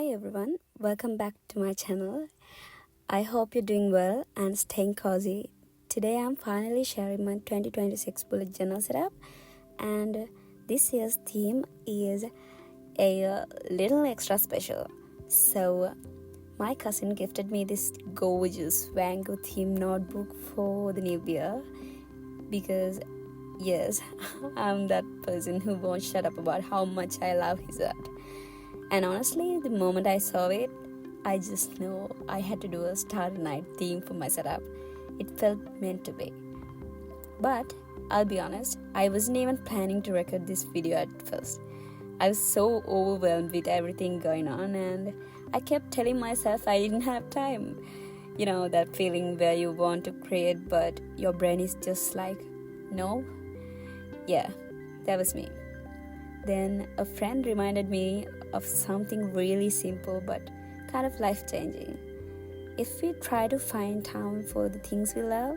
Hi everyone, welcome back to my channel. I hope you're doing well and staying cozy. Today I'm finally sharing my 2026 bullet journal setup, and this year's theme is a little extra special. So, my cousin gifted me this gorgeous Van Gogh theme notebook for the new year because, yes, I'm that person who won't shut up about how much I love his art. And honestly, the moment I saw it, I just knew I had to do a Starry Night theme for my setup. It felt meant to be. But I'll be honest, I wasn't even planning to record this video at first. I was so overwhelmed with everything going on, and I kept telling myself I didn't have time. You know, that feeling where you want to create, but your brain is just like, no? Yeah, that was me. Then a friend reminded me of something really simple but kind of life changing. If we try to find time for the things we love,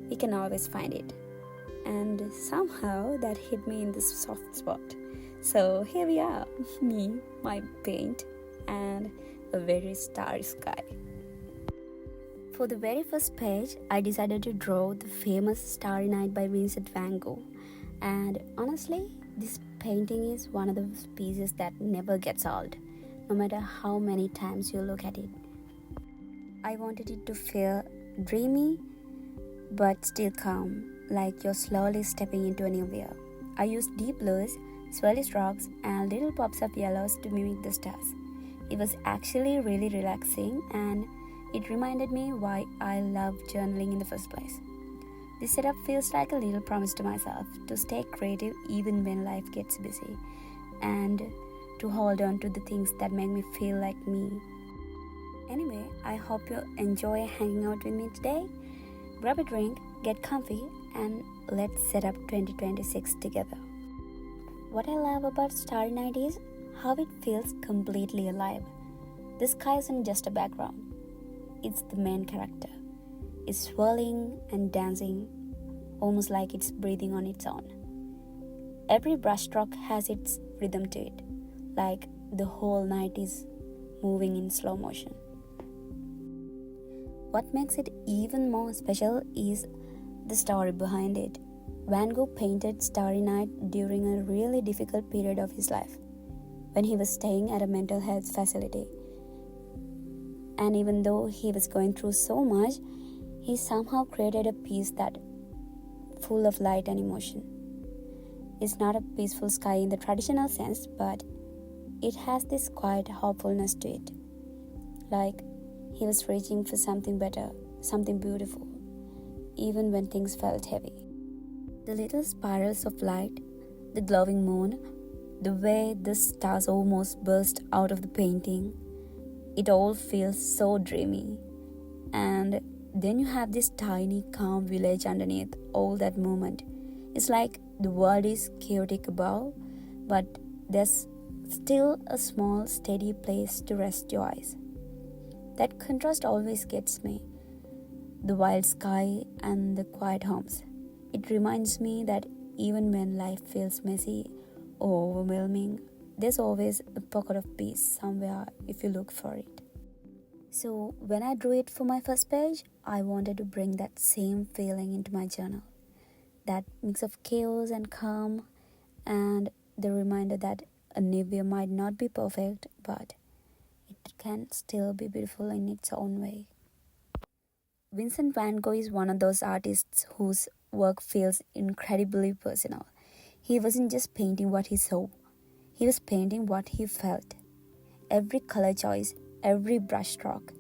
we can always find it. And somehow that hit me in this soft spot. So here we are, me, my paint, and a very starry sky. For the very first page, I decided to draw the famous Starry Night by Vincent van Gogh. And honestly, this painting is one of those pieces that never gets old, no matter how many times you look at it. I wanted it to feel dreamy but still calm, like you're slowly stepping into a new year. I used deep blues, swirly strokes, and little pops of yellows to mimic the stars. It was actually really relaxing, and it reminded me why I love journaling in the first place. This setup feels like a little promise to myself to stay creative even when life gets busy, and to hold on to the things that make me feel like me. Anyway, I hope you enjoy hanging out with me today. Grab a drink, get comfy, and let's set up 2026 together. What I love about Starry Night is how it feels completely alive. The sky isn't just a background, it's the main character. It's swirling and dancing, almost like it's breathing on its own. Every brushstroke has its rhythm to it, like the whole night is moving in slow motion. What makes it even more special is the story behind it. Van Gogh painted Starry Night during a really difficult period of his life, when he was staying at a mental health facility. And even though he was going through so much, he somehow created a piece that full of light and emotion. It's not a peaceful sky in the traditional sense, but it has this quiet hopefulness to it. Like he was reaching for something better, something beautiful, even when things felt heavy. The little spirals of light, the glowing moon, the way the stars almost burst out of the painting, it all feels so dreamy. And then you have this tiny, calm village underneath all that movement. It's like the world is chaotic above, but there's still a small, steady place to rest your eyes. That contrast always gets me. The wild sky and the quiet homes. It reminds me that even when life feels messy or overwhelming, there's always a pocket of peace somewhere if you look for it. So when I drew it for my first page, I wanted to bring that same feeling into my journal. That mix of chaos and calm, and the reminder that a new year might not be perfect, but it can still be beautiful in its own way. Vincent van Gogh is one of those artists whose work feels incredibly personal. He wasn't just painting what he saw, he was painting what he felt. Every color choice, every brushstroke,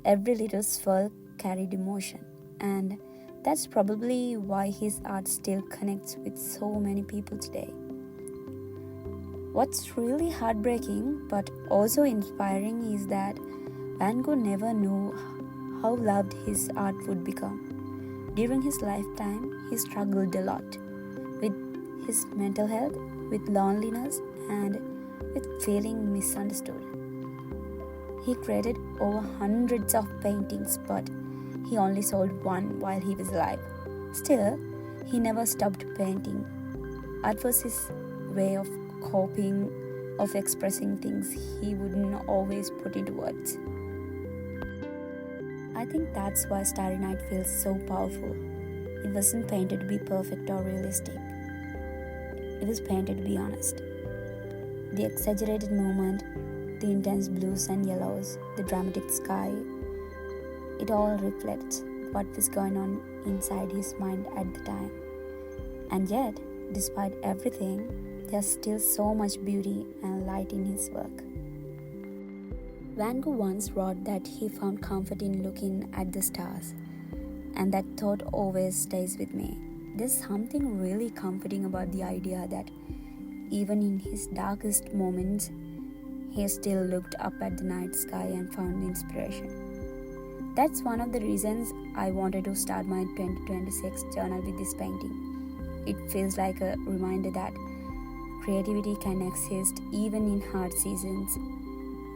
every little swirl carried emotion, and that's probably why his art still connects with so many people today. What's really heartbreaking but also inspiring is that Van Gogh never knew how loved his art would become. During his lifetime, he struggled a lot with his mental health, with loneliness, and with feeling misunderstood. He created over hundreds of paintings, but he only sold one while he was alive. Still, he never stopped painting. Art was his way of coping of expressing things he wouldn't always put into words. I think that's why Starry Night feels so powerful. It wasn't painted to be perfect or realistic. It was painted to be honest. The exaggerated movement, the intense blues and yellows, the dramatic sky, it all reflects what was going on inside his mind at the time. And yet, despite everything, there's still so much beauty and light in his work. Van Gogh once wrote that he found comfort in looking at the stars, and that thought always stays with me. There's something really comforting about the idea that even in his darkest moments, he still looked up at the night sky and found inspiration. That's one of the reasons I wanted to start my 2026 journal with this painting. It feels like a reminder that creativity can exist even in hard seasons,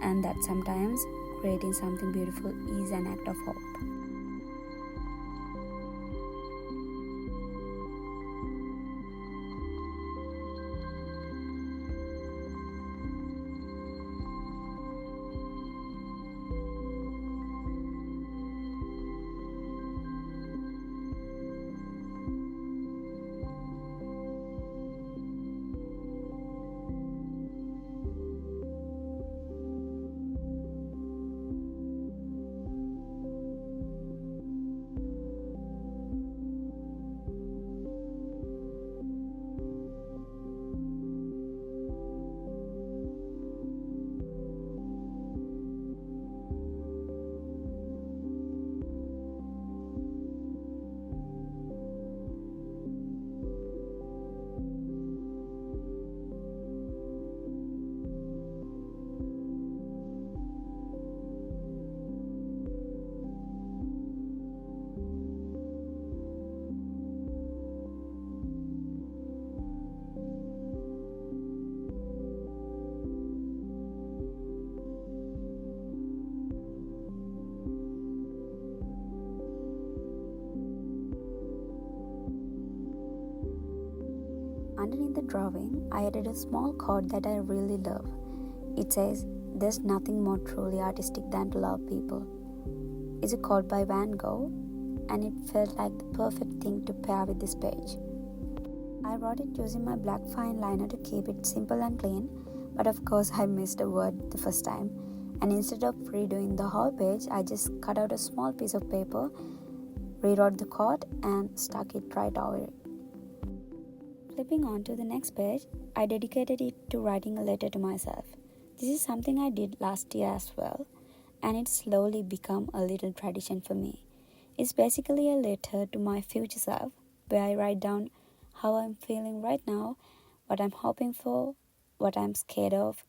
and that sometimes creating something beautiful is an act of hope. Underneath the drawing, I added a small quote that I really love. It says, "There's nothing more truly artistic than to love people." It's a quote by Van Gogh, and it felt like the perfect thing to pair with this page. I wrote it using my black fine liner to keep it simple and clean, but of course I missed a word the first time, and instead of redoing the whole page, I just cut out a small piece of paper, rewrote the quote, and stuck it right over it. Flipping on to the next page, I dedicated it to writing a letter to myself. This is something I did last year as well, and it's slowly become a little tradition for me. It's basically a letter to my future self, where I write down how I'm feeling right now, what I'm hoping for, what I'm scared of,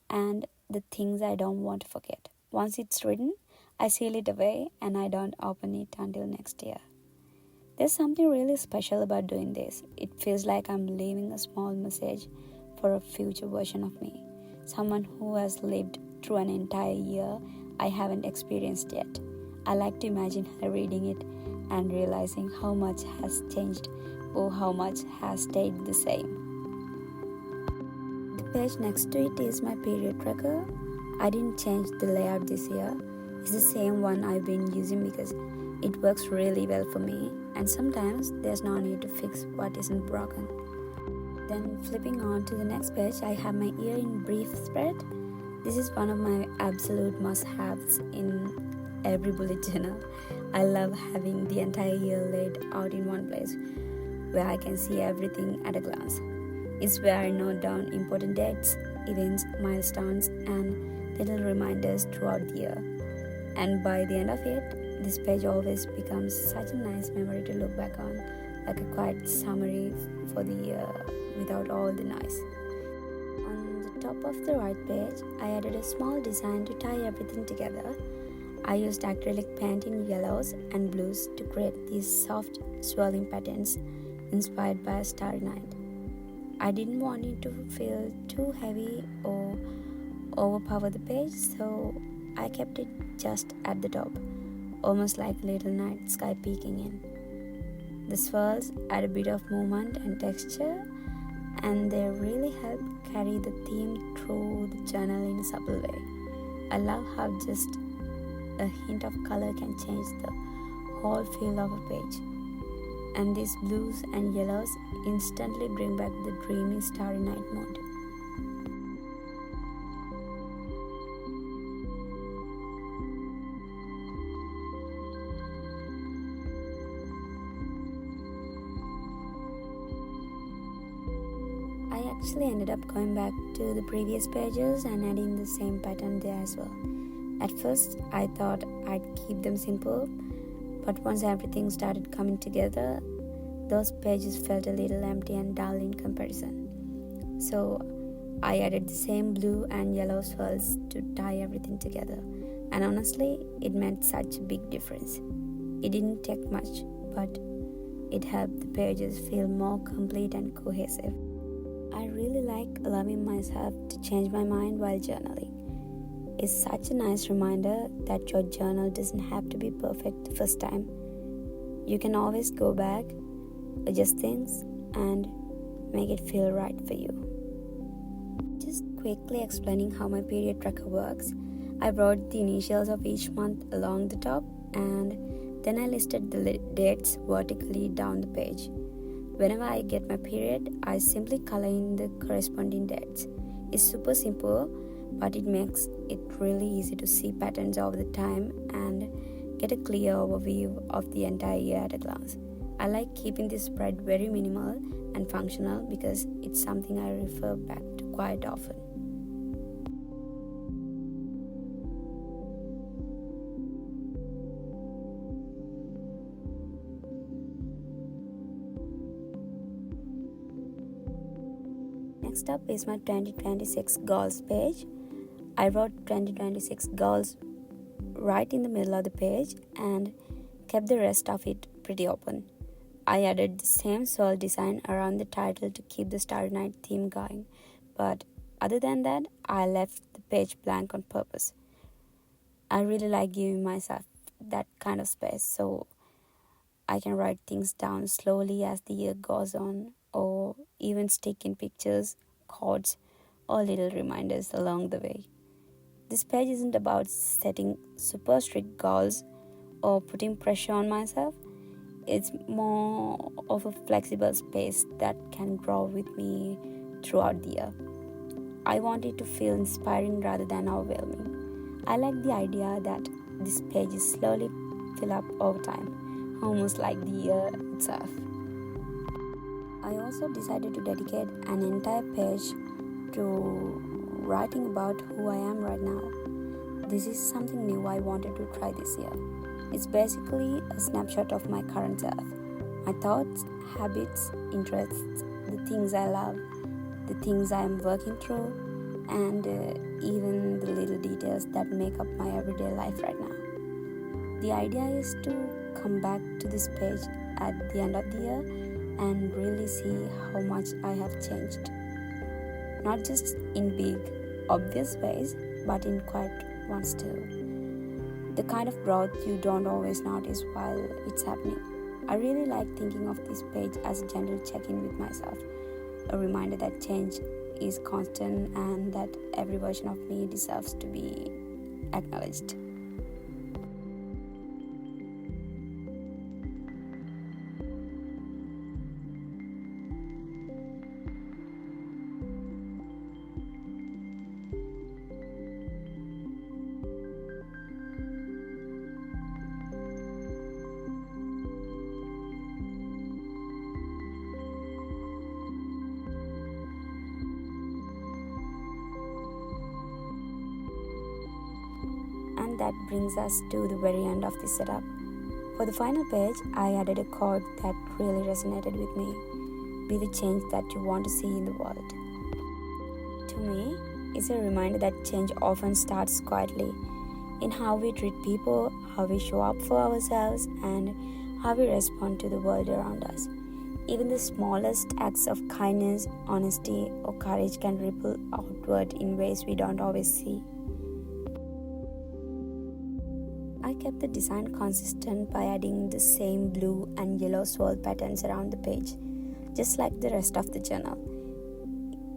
and the things I don't want to forget. Once it's written, I seal it away and I don't open it until next year. There's something really special about doing this. It feels like I'm leaving a small message for a future version of me, someone who has lived through an entire year I haven't experienced yet. I like to imagine her reading it and realizing how much has changed or how much has stayed the same. The page next to it is my period tracker. I didn't change the layout this year. It's the same one I've been using because it works really well for me, and sometimes there's no need to fix what isn't broken. Then flipping on to the next page, I have my year in brief spread. This is one of my absolute must-haves in every bullet journal. I love having the entire year laid out in one place where I can see everything at a glance. It's where I note down important dates, events, milestones, and little reminders throughout the year. And by the end of it, this page always becomes such a nice memory to look back on, like a quiet summary for the year without all the noise. On the top of the right page, I added a small design to tie everything together. I used acrylic paint in yellows and blues to create these soft, swirling patterns inspired by a starry night. I didn't want it to feel too heavy or overpower the page, so I kept it just at the top, almost like a little night sky peeking in. The swirls add a bit of movement and texture, and they really help carry the theme through the journal in a subtle way. I love how just a hint of color can change the whole feel of a page. And these blues and yellows instantly bring back the dreamy Starry Night mood. I actually ended up going back to the previous pages and adding the same pattern there as well. At first, I thought I'd keep them simple, but once everything started coming together, those pages felt a little empty and dull in comparison. So I added the same blue and yellow swirls to tie everything together, and honestly, it made such a big difference. It didn't take much, but it helped the pages feel more complete and cohesive. I really like allowing myself to change my mind while journaling. It's such a nice reminder that your journal doesn't have to be perfect the first time. You can always go back, adjust things, and make it feel right for you. Just quickly explaining how my period tracker works. I wrote the initials of each month along the top, and then I listed the dates vertically down the page. Whenever I get my period, I simply color in the corresponding dates. It's super simple, but it makes it really easy to see patterns over the time and get a clear overview of the entire year at a glance. I like keeping this spread very minimal and functional because it's something I refer back to quite often. Next up is my 2026 goals page. I wrote 2026 goals right in the middle of the page and kept the rest of it pretty open. I added the same swirl design around the title to keep the Starry Night theme going, but other than that, I left the page blank on purpose. I really like giving myself that kind of space so I can write things down slowly as the year goes on, or even stick in pictures, quotes, or little reminders along the way. This page isn't about setting super strict goals or putting pressure on myself. It's more of a flexible space that can grow with me throughout the year. I want it to feel inspiring rather than overwhelming. I like the idea that this page is slowly fill up over time, almost like the year itself. I also decided to dedicate an entire page to writing about who I am right now. This is something new I wanted to try this year. It's basically a snapshot of my current self. My thoughts, habits, interests, the things I love, the things I am working through, and even the little details that make up my everyday life right now. The idea is to come back to this page at the end of the year and really see how much I have changed. Not just in big, obvious ways, but in quiet ones too. The kind of growth you don't always notice while it's happening. I really like thinking of this page as a gentle check-in with myself, a reminder that change is constant and that every version of me deserves to be acknowledged. And that brings us to the very end of this setup. For the final page, I added a quote that really resonated with me. Be the change that you want to see in the world. To me, it's a reminder that change often starts quietly in how we treat people, how we show up for ourselves, and how we respond to the world around us. Even the smallest acts of kindness, honesty, or courage can ripple outward in ways we don't always see. I kept the design consistent by adding the same blue and yellow swirl patterns around the page, just like the rest of the journal.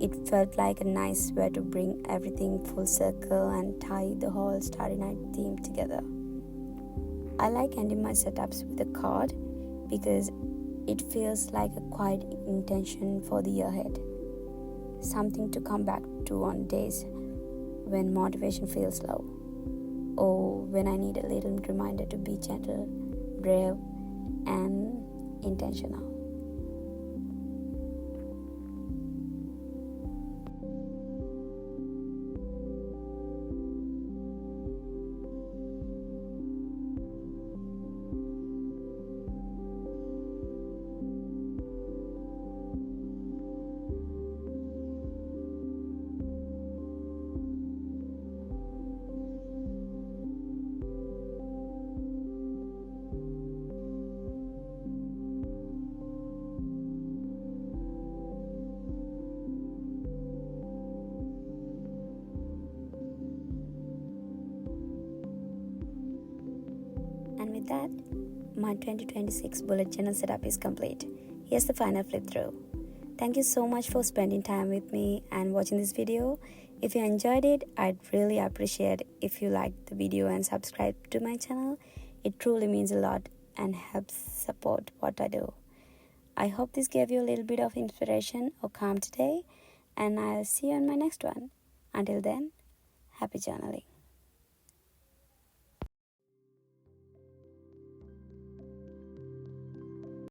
It felt like a nice way to bring everything full circle and tie the whole Starry Night theme together. I like ending my setups with a card because it feels like a quiet intention for the year ahead. Something to come back to on days when motivation feels low, or when I need a little reminder to be gentle, brave, and intentional. And with that, my 2026 bullet journal setup is complete. Here's the final flip through. Thank you so much for spending time with me and watching this video. If you enjoyed it, I'd really appreciate if you liked the video and subscribe to my channel. It truly means a lot and helps support what I do. I hope this gave you a little bit of inspiration or calm today, and I'll see you on my next one. Until then, happy journaling.